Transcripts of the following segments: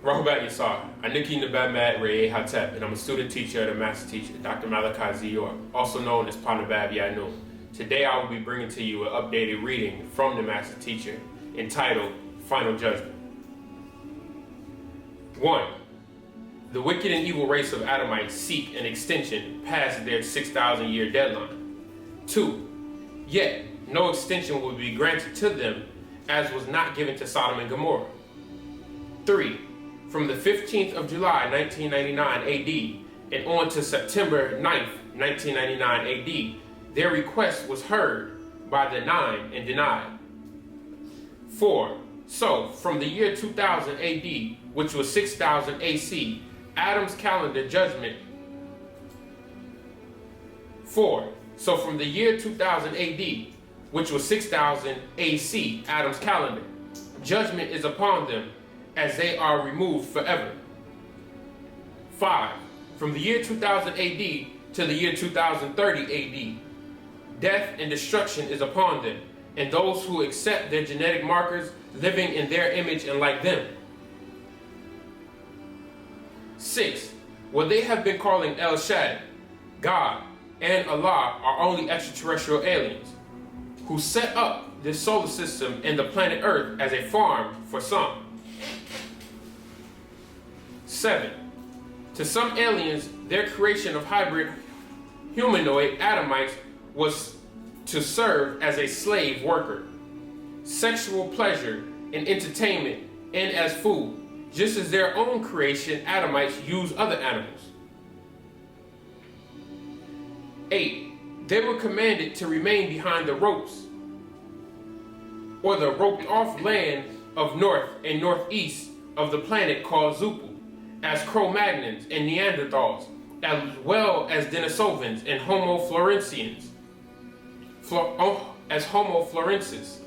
Rahubat Yasar, Aniki Nabab Ray Hatep, and I'm a student teacher at a master teacher, Dr. Malachi Zior, also known as Panabab Yanun. Today I will be bringing to you an updated reading from the master teacher entitled Final Judgment. 1. The wicked and evil race of Adamites seek an extension past their 6,000 year deadline. 2. Yet no extension will be granted to them as was not given to Sodom and Gomorrah. 3. From the 15th of July 1999 AD and on to September 9th, 1999 AD, their request was heard by the 9 and denied. 4. So, from the year 2000 AD, which was 6000 AC, Adam's calendar judgment. 4. So, from the year 2000 AD, which was 6000 AC, Adam's calendar, judgment is upon them as they are removed forever. 5. From the year 2000 AD to the year 2030 AD, death and destruction is upon them, and those who accept their genetic markers living in their image and like them. 6. What they have been calling El Shaddai, God, and Allah are only extraterrestrial aliens who set up this solar system and the planet Earth as a farm for some. 7. To some aliens, their creation of hybrid humanoid Adamites was to serve as a slave worker, sexual pleasure and entertainment, and as food, just as their own creation Adamites use other animals. 8. They were commanded to remain behind the ropes, or the roped off land of north and northeast of the planet called Zupu, as Cro-Magnons and Neanderthals, as well as Denisovans and Homo florensians, as Homo florensis,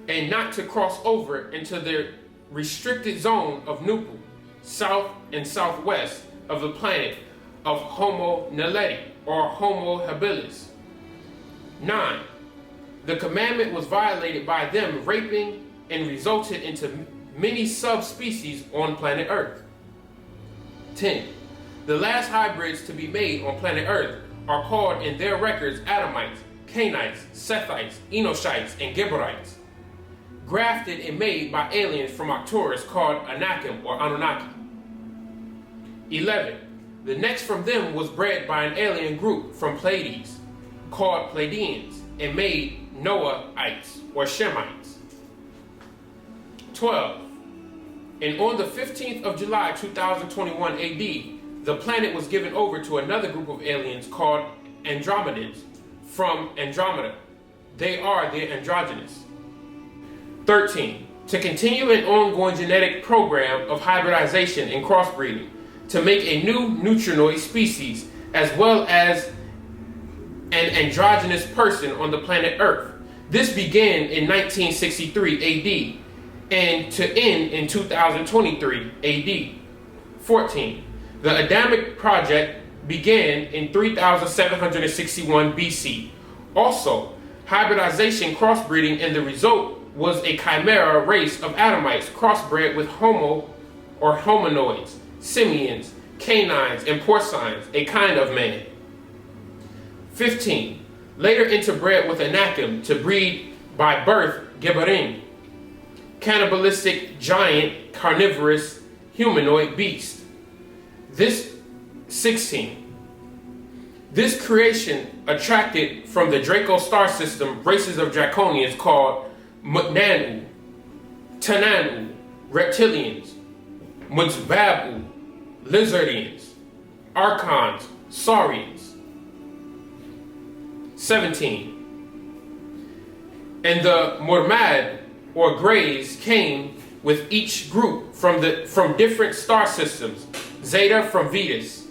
and not to cross over into the restricted zone of Nupu, south and southwest of the planet of Homo naledi or Homo habilis. 9. The commandment was violated by them raping and resulted into many subspecies on planet Earth. 10. The last hybrids to be made on planet Earth are called in their records Adamites, Cainites, Sethites, Enoshites, and Giborites, grafted and made by aliens from Arcturus called Anakim or Anunnaki. 11. The next from them was bred by an alien group from Pleiades, called Pleiadians, and made Noahites or Shemites. 12. And on the 15th of July 2021 AD, the planet was given over to another group of aliens called Andromedans from Andromeda. They are the androgynous. 13. To continue an ongoing genetic program of hybridization and crossbreeding to make a new neutrinoid species as well as an androgynous person on the planet Earth. This began in 1963 AD and to end in 2023 AD. 14. The Adamic project began in 3761 BC. Also, hybridization crossbreeding and the result was a chimera race of Adamites crossbred with Homo or hominoids, simians, canines, and porcines, a kind of man. 15. Later interbred with Anakim to breed by birth Gibberim, cannibalistic giant carnivorous humanoid beast. 16. This creation attracted from the Draco star system races of draconians called Mutnanu, Tananu, reptilians, Mutzbabu, lizardians, archons, saurians. 17. And the Mormad or Greys came with each group from different star systems. Zeta from Venus,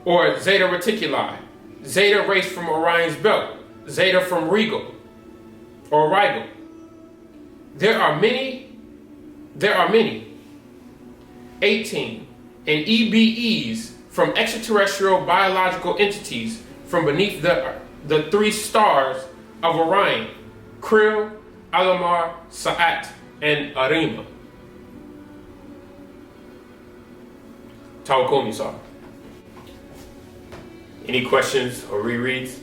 or Zeta Reticuli, Zeta race from Orion's belt, Zeta from Regal, or Rigel. There are many. 18. And EBEs from extraterrestrial biological entities from beneath the three stars of Orion, Krill, Alamar, Sa'at, and Arima. Tawakkumi, sorry. Any questions or rereads?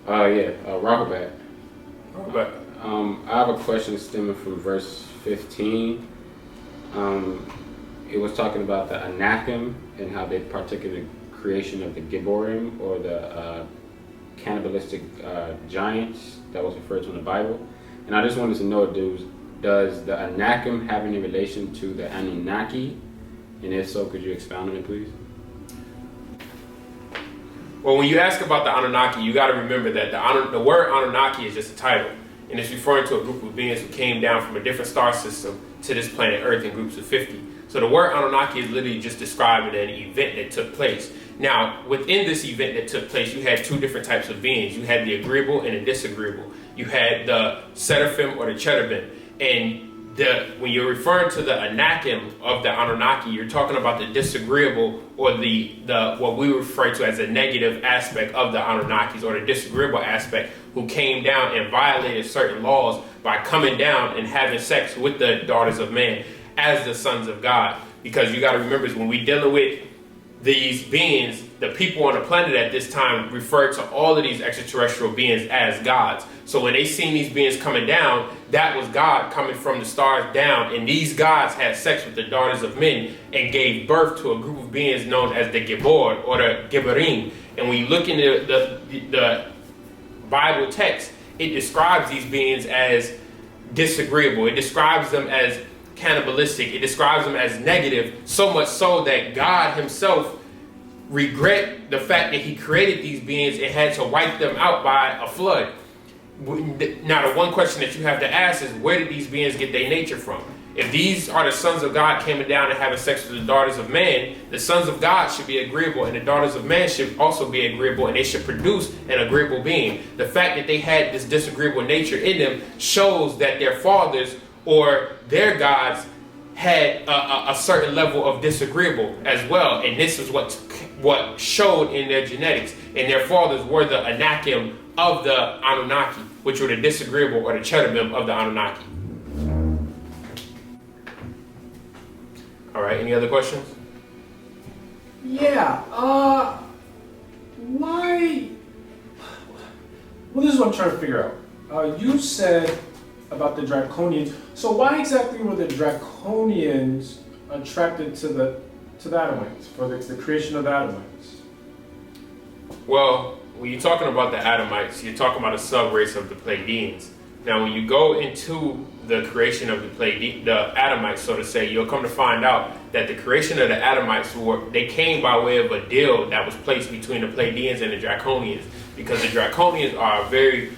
Rahubat. Rahubat. I have a question stemming from verse 15. It was talking about the Anakim and how they partook in the creation of the Gibborim, or the cannibalistic giants that was referred to in the Bible. And I just wanted to know, does the Anakim have any relation to the Anunnaki? And if so, could you expound on it, please? Well, when you ask about the Anunnaki, you got to remember that the word Anunnaki is just a title, and it's referring to a group of beings who came down from a different star system to this planet Earth in groups of 50. So the word Anunnaki is literally just describing an event that took place. Now, within this event that took place, you had two different types of beings. You had the agreeable and the disagreeable. You had the seraphim or the cherubim. And when you're referring to the Anakim of the Anunnaki, you're talking about the disagreeable, or the what we refer to as a negative aspect of the Anunnakis, or the disagreeable aspect, who came down and violated certain laws by coming down and having sex with the daughters of man as the sons of God. Because you got to remember, when we dealing with these beings, the people on the planet at this time referred to all of these extraterrestrial beings as gods. So when they seen these beings coming down, that was God coming from the stars down, and these gods had sex with the daughters of men and gave birth to a group of beings known as the Gibbor, or the Gibborim. And when you look into the Bible text, it describes these beings as disagreeable. It describes them as cannibalistic. It describes them as negative, so much so that God himself regret the fact that he created these beings and had to wipe them out by a flood. Now, the one question that you have to ask is, where did these beings get their nature from? If these are the sons of God coming down and having sex with the daughters of man, the sons of God should be agreeable, and the daughters of man should also be agreeable, and they should produce an agreeable being. The fact that they had this disagreeable nature in them shows that their fathers or their gods had a certain level of disagreeable as well, and this is what showed in their genetics. And their fathers were the Anakim of the Anunnaki, which were the disagreeable or the cherubim of the Anunnaki. All right, any other questions? Yeah, why? Well, this is what I'm trying to figure out. You said about the Draconians. So why exactly were the Draconians attracted to the Adamites, for the creation of the Adamites? Well, when you're talking about the Adamites, you're talking about a sub-race of the Pleiadians. Now, when you go into the creation of the Adamites, so to say, you'll come to find out that the creation of the Adamites they came by way of a deal that was placed between the Pleiadians and the Draconians, because the Draconians are a very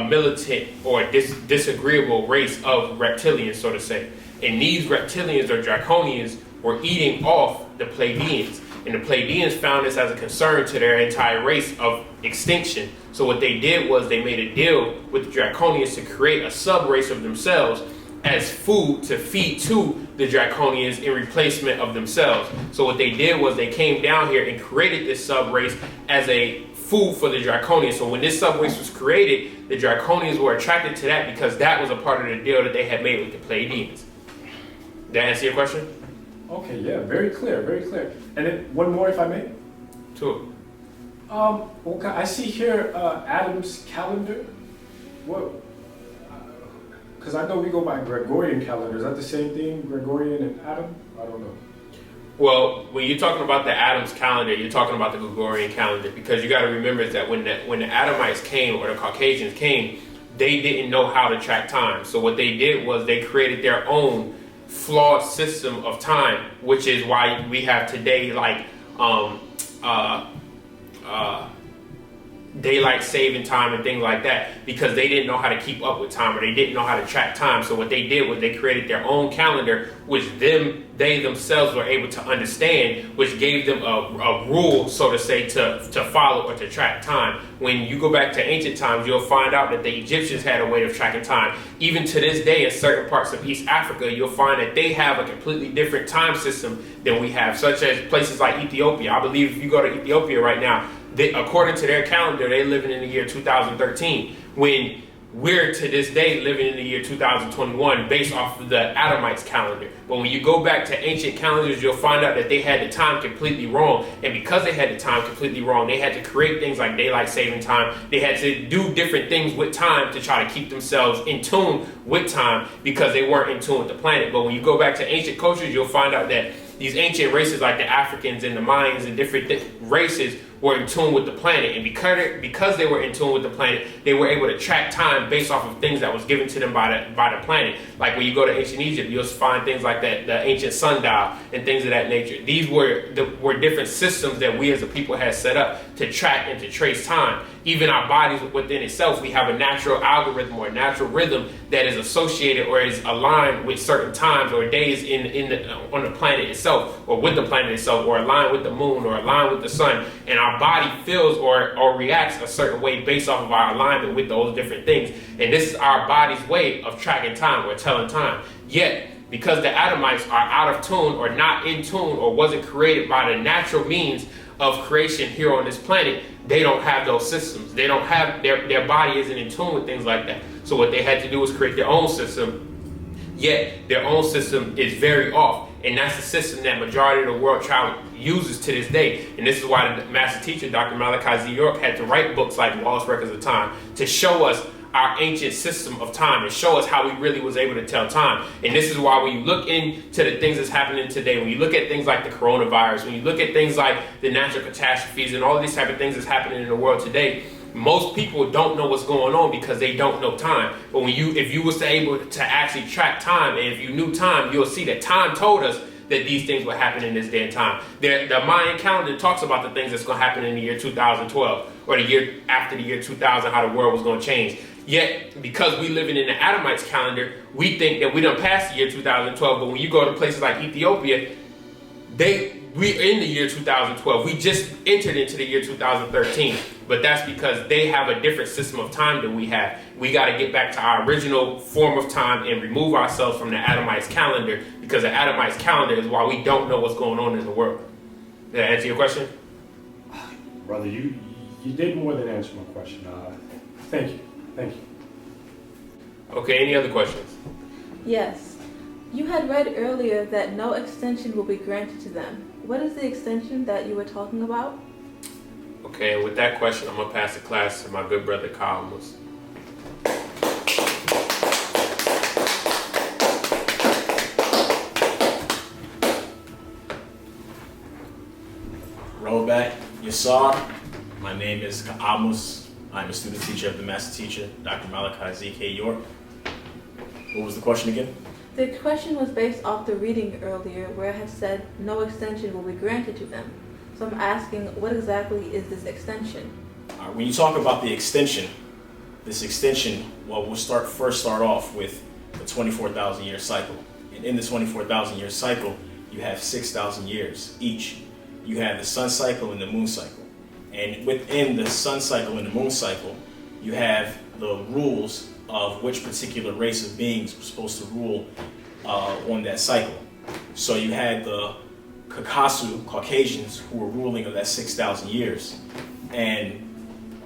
militant or disagreeable race of reptilians, so to say. And these reptilians or Draconians were eating off the Pleiadians. And the Pleiadians found this as a concern to their entire race of extinction. So what they did was they made a deal with the Draconians to create a sub-race of themselves as food to feed to the Draconians in replacement of themselves. So what they did was they came down here and created this sub-race as a food for the Draconians. So when this sub-race was created, the Draconians were attracted to that because that was a part of the deal that they had made with the Pleiadians. Did that answer your question? Okay, yeah, very clear, very clear. And then one more, if I may. Sure. Okay, I see here Adam's calendar. What? Because I know we go by Gregorian calendar. Is that the same thing, Gregorian and Adam? I don't know. Well, when you're talking about the Adam's calendar, you're talking about the Gregorian calendar, because you got to remember that when the Adamites came, or the Caucasians came, they didn't know how to track time. So what they did was they created their own flawed system of time, which is why we have today like daylight saving time and things like that, because they didn't know how to keep up with time, or they didn't know how to track time. So what they did was they created their own calendar, which they themselves were able to understand, which gave them a rule, so to say, to follow or to track time. When you go back to ancient times, you'll find out that the Egyptians had a way of tracking time. Even to this day, in certain parts of East Africa, you'll find that they have a completely different time system than we have, such as places like Ethiopia. I believe if you go to Ethiopia right now, according to their calendar, they're living in the year 2013. When we're to this day living in the year 2021 based off of the Adamites calendar. But when you go back to ancient calendars, you'll find out that they had the time completely wrong. And because they had the time completely wrong, they had to create things like daylight saving time. They had to do different things with time to try to keep themselves in tune with time because they weren't in tune with the planet. But when you go back to ancient cultures, you'll find out that these ancient races like the Africans and the Mayans and different races were in tune with the planet, and because they were in tune with the planet, they were able to track time based off of things that was given to them by the planet. Like when you go to ancient Egypt, you'll find things like that, the ancient sundial and things of that nature. These were different systems that we as a people had set up to track and to trace time. Even our bodies within itself, we have a natural algorithm or a natural rhythm that is associated or is aligned with certain times or days on the planet itself, or with the planet itself, or aligned with the moon, or aligned with the sun. And our body feels or reacts a certain way based off of our alignment with those different things. And this is our body's way of tracking time or telling time. Yet, because the Adamites are out of tune or not in tune or wasn't created by the natural means of creation here on this planet, they don't have those systems. They don't have, their body isn't in tune with things like that. So what they had to do was create their own system, yet their own system is very off. And that's the system that majority of the world travel uses to this day. And this is why the master teacher, Dr. Malachi Z. York, had to write books like Lost Records of Time to show us our ancient system of time and show us how we really was able to tell time. And this is why when you look into the things that's happening today, when you look at things like the coronavirus, when you look at things like the natural catastrophes and all of these type of things that's happening in the world today, most people don't know what's going on because they don't know time. But if you was to able to actually track time, and if you knew time, you'll see that time told us that these things would happen in this day and time. The Mayan calendar talks about the things that's going to happen in the year 2012 or the year after the year 2000, how the world was going to change. Yet, because we living in the Adamites calendar, we think that we done passed the year 2012. But when you go to places like Ethiopia, we're in the year 2012. We just entered into the year 2013. But that's because they have a different system of time than we have. We got to get back to our original form of time and remove ourselves from the Adamites calendar, because the Adamites calendar is why we don't know what's going on in the world. Did that answer your question? Brother, you did more than answer my question. Thank you. Thank you. Okay, any other questions? Yes. You had read earlier that no extension will be granted to them. What is the extension that you were talking about? Okay, and with that question, I'm going to pass the class to my good brother, Kyle Moose. Rollback, Yasar. My name is Amos. I'm a student teacher of the master teacher, Dr. Malachi Z.K. York. What was the question again? The question was based off the reading earlier where I had said no extension will be granted to them. So I'm asking, what exactly is this extension? When you talk about the extension, this extension, well, we'll first start off with the 24,000 year cycle. And in the 24,000 year cycle, you have 6,000 years each. You have the sun cycle and the moon cycle. And within the sun cycle and the moon cycle, you have the rules of which particular race of beings were supposed to rule on that cycle. So you had the Caucasians who were ruling of that 6,000 years. And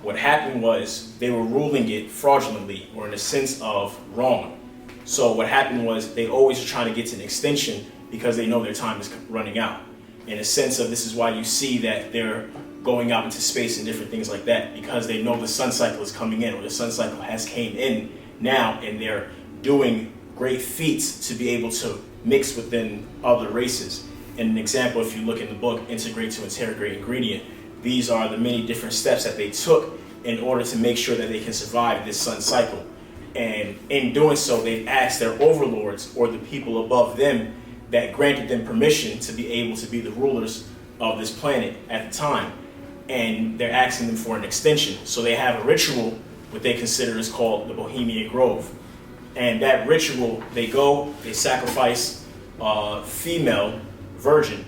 what happened was they were ruling it fraudulently, or in a sense of wrong. So what happened was they always are trying to get to an extension because they know their time is running out. In a sense of, this is why you see that they're going out into space and different things like that, because they know the sun cycle is coming in, or the sun cycle has came in now, and they're doing great feats to be able to mix within other races. And an example, if you look in the book, Integrate to Integrate Ingredient, these are the many different steps that they took in order to make sure that they can survive this sun cycle. And in doing so, they've asked their overlords, or the people above them, that granted them permission to be able to be the rulers of this planet at the time. And they're asking them for an extension. So they have a ritual, what they consider is called the Bohemian Grove. And that ritual, they sacrifice a female virgin.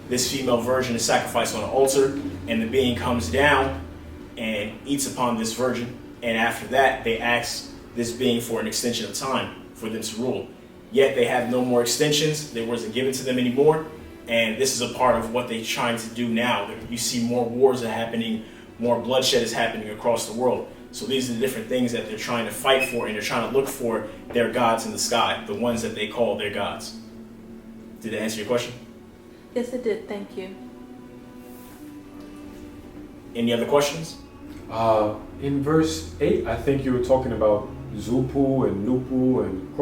This female virgin is sacrificed on an altar, and the being comes down and eats upon this virgin. And after that, they ask this being for an extension of time for them to rule. Yet they have no more extensions. They wasn't given to them anymore. And this is a part of what they're trying to do now. You see more wars are happening, more bloodshed is happening across the world. So these are the different things that they're trying to fight for, and they're trying to look for their gods in the sky, the ones that they call their gods. Did that answer your question? Yes, it did. Thank you. Any other questions? In verse 8, I think you were talking about Zupu and Nupu and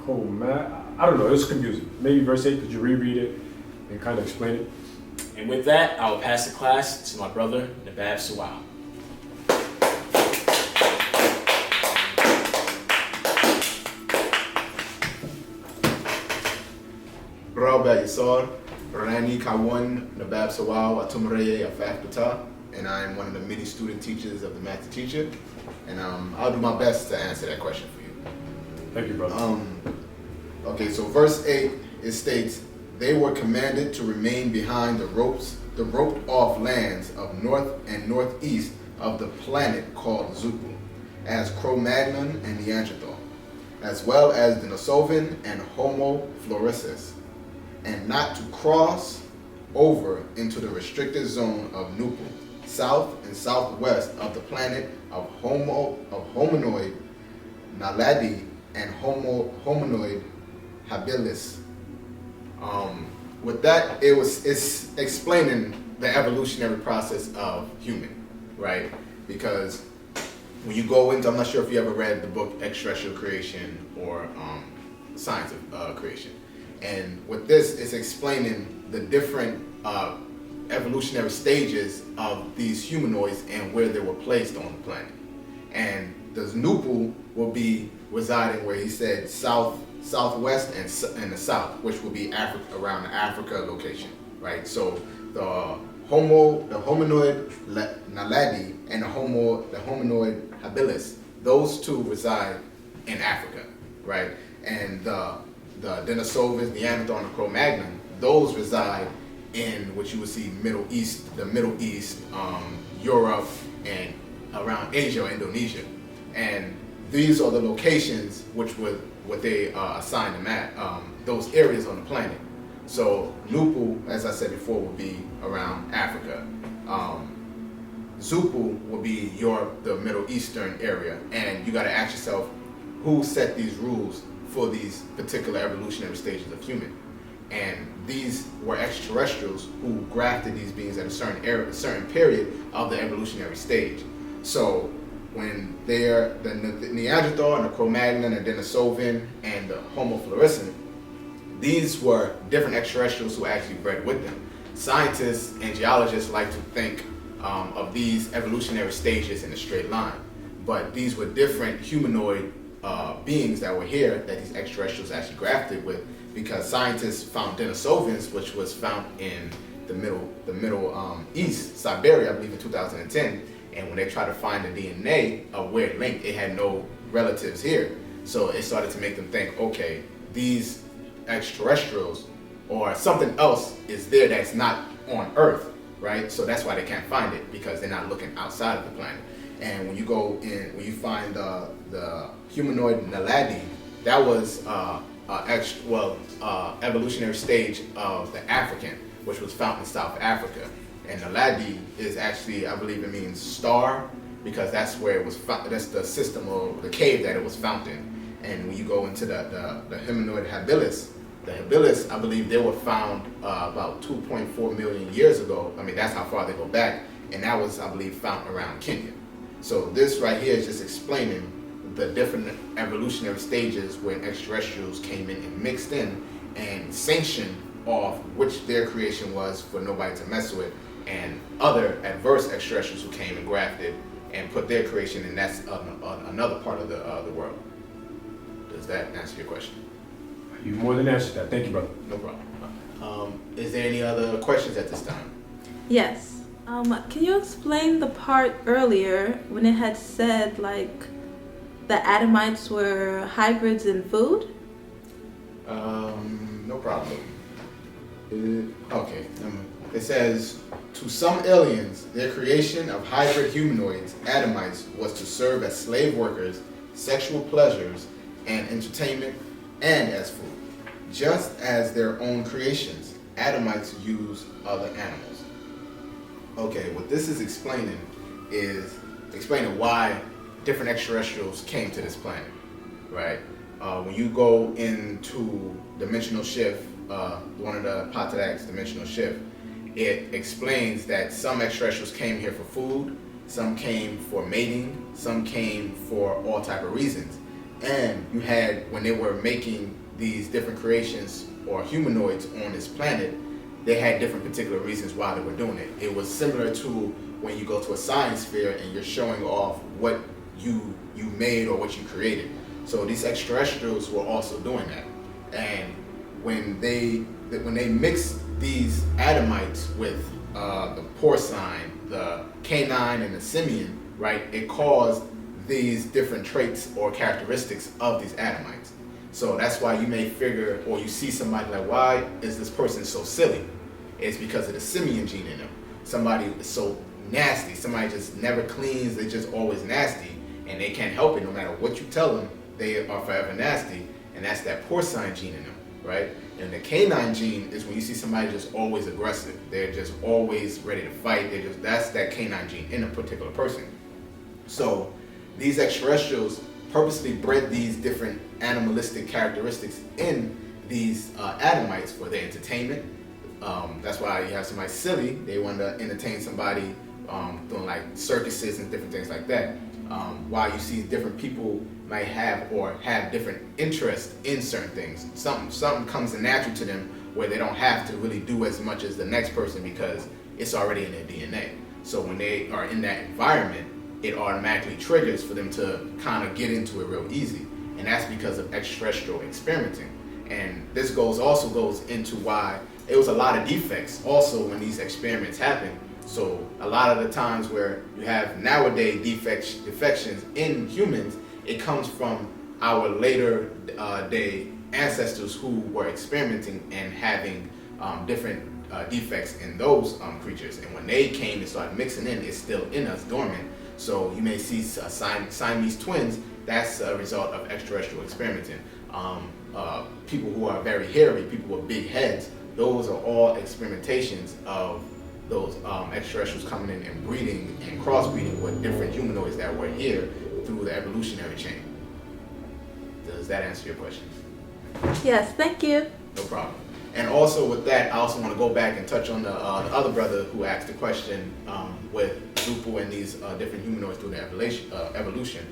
Koma. I don't know, it was confusing. Maybe verse 8, could you reread it and kind of explain it? And with that, I will pass the class to my brother, Nabab Sawau. Braba Yisor, Rani Kawan, Nabab Sawau, Atumreye Afaf Bata, and I'm one of the many student teachers of the Master Teacher, and I'll do my best to answer that question for you. Thank you, brother. Okay, so verse 8, it states, they were commanded to remain behind the roped off lands of north and northeast of the planet called Zupu, as Cro-Magnon and Neanderthal, as well as Denisovan and Homo floresiensis, and not to cross over into the restricted zone of Nupu, south and southwest of the planet of hominoid Naledi and hominoid habilis. With that, it's explaining the evolutionary process of human, right? Because when you go into, I'm not sure if you ever read the book Extraterrestrial Creation or Science of Creation. And with this, it's explaining the different evolutionary stages of these humanoids and where they were placed on the planet. And the Nupu will be residing where he said southwest and the south, which will be Africa, around the Africa location, right? So the hominoid Naledi and the hominoid habilis, those two reside in Africa, right? And the Denisovans, Neanderthal, and the Cro-Magnon, those reside in what you would see Middle East, Europe, and around Asia or Indonesia. And these are the locations which would what they assign them at, those areas on the planet. So Nupu, as I said before, would be around Africa. Zupu will be Europe, the Middle Eastern area. And you got to ask yourself, who set these rules for these particular evolutionary stages of human? And these were extraterrestrials who grafted these beings at a certain period of the evolutionary stage. So when they're the Neanderthal and the Cro-Magnon and Denisovan and the Homo floresiensis, these were different extraterrestrials who actually bred with them. Scientists and geologists like to think of these evolutionary stages in a straight line, but these were different humanoid beings that were here that these extraterrestrials actually grafted with, because scientists found Denisovans, which was found in the Middle East, Siberia, I believe in 2010. And when they tried to find the DNA of where it linked, it had no relatives here. So it started to make them think, okay, these extraterrestrials or something else is there that's not on Earth, right? So that's why they can't find it, because they're not looking outside of the planet. And when you go in, when you find the humanoid Naledi, that was evolutionary stage of the African, which was found in South Africa. And Naledi is actually, I believe it means star, because that's where it was found. That's the system or the cave that it was found in. And when you go into the humanoid habilis, the habilis, I believe they were found about 2.4 million years ago. I mean, that's how far they go back. And that was, I believe, found around Kenya. So this right here is just explaining the different evolutionary stages where extraterrestrials came in and mixed in and sanctioned off which their creation was for nobody to mess with, and other adverse extraterrestrials who came and grafted and put their creation in. That's another part of the world. Does that answer your question? You more than answered that. Thank you, brother. No problem. Is there any other questions at this time? Yes. Can you explain the part earlier when it had said like the Adamites were hybrids in food? No problem. Okay. It says, to some aliens, their creation of hybrid humanoids, Adamites, was to serve as slave workers, sexual pleasures, and entertainment, and as food. Just as their own creations, Adamites use other animals. Okay, what this is explaining is explaining why different extraterrestrials came to this planet, right? When you go into dimensional shift, one of the Patadak's dimensional shift, it explains that some extraterrestrials came here for food, some came for mating, some came for all type of reasons. And you had, when they were making these different creations or humanoids on this planet, they had different particular reasons why they were doing it. It was similar to when you go to a science fair and you're showing off what you made or what you created. So these extraterrestrials were also doing that. And when they mixed these Adamites with the porcine, the canine, and the simian, right, it caused these different traits or characteristics of these Adamites. So that's why you may figure, or you see somebody like, why is this person so silly? It's because of the simian gene in them. Somebody is so nasty, somebody just never cleans, they're just always nasty, and they can't help it. No matter what you tell them, they are forever nasty, and that's that porcine gene in them, right? And the canine gene is when you see somebody just always aggressive. They're just always ready to fight. That's that canine gene in a particular person. So these extraterrestrials purposely bred these different animalistic characteristics in these Adamites for their entertainment. That's why you have somebody silly. They want to entertain somebody doing like circuses and different things like that. While you see different people might have different interests in certain things. Something comes natural to them where they don't have to really do as much as the next person because it's already in their DNA. So when they are in that environment, it automatically triggers for them to kind of get into it real easy. And that's because of extraterrestrial experimenting. And this also goes into why it was a lot of defects also when these experiments happen. So a lot of the times where you have nowadays defections in humans, it comes from our later day ancestors who were experimenting and having different defects in those creatures. And when they came and started mixing in, it's still in us dormant. So you may see Siamese twins. That's a result of extraterrestrial experimenting. People who are very hairy, people with big heads, those are all experimentations of those extraterrestrials coming in and breeding and crossbreeding with different humanoids that were here through the evolutionary chain. Does that answer your question? Yes, thank you. No problem. And also with that, I also want to go back and touch on the other brother who asked the question with Zupu and these different humanoids through the evolution.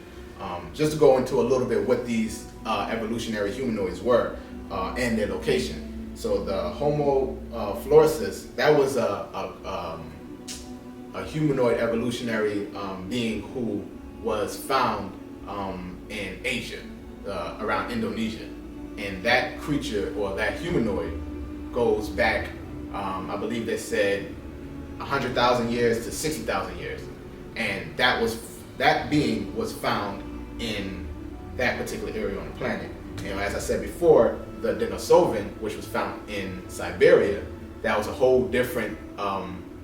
Just to go into a little bit what these evolutionary humanoids were and their location. So the Homo floresius, that was a humanoid evolutionary being who was found in Asia, around Indonesia. And that creature, or that humanoid, goes back, I believe they said 100,000 years to 60,000 years. And that being was found in that particular area on the planet. And as I said before, the Denisovan, which was found in Siberia, that was a whole different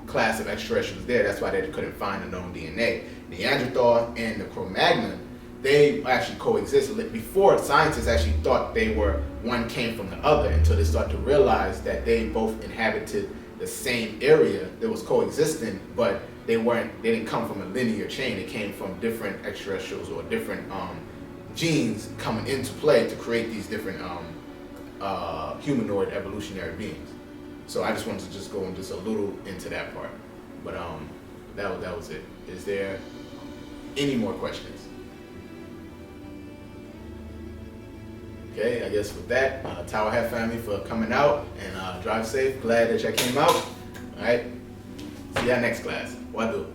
class of extraterrestrials there. That's why they couldn't find the known DNA. Neanderthal and the Cro-Magnon, they actually coexisted. Before, scientists actually thought one came from the other until they started to realize that they both inhabited the same area that was coexisting, but they didn't come from a linear chain. They came from different extraterrestrials or different genes coming into play to create these different humanoid evolutionary beings. So I just wanted to just go in just a little into that part. But that was it. Is there any more questions? Okay, I guess with that, Tower Hat family for coming out and drive safe. Glad that y'all came out. All right, see y'all next class. Wadu.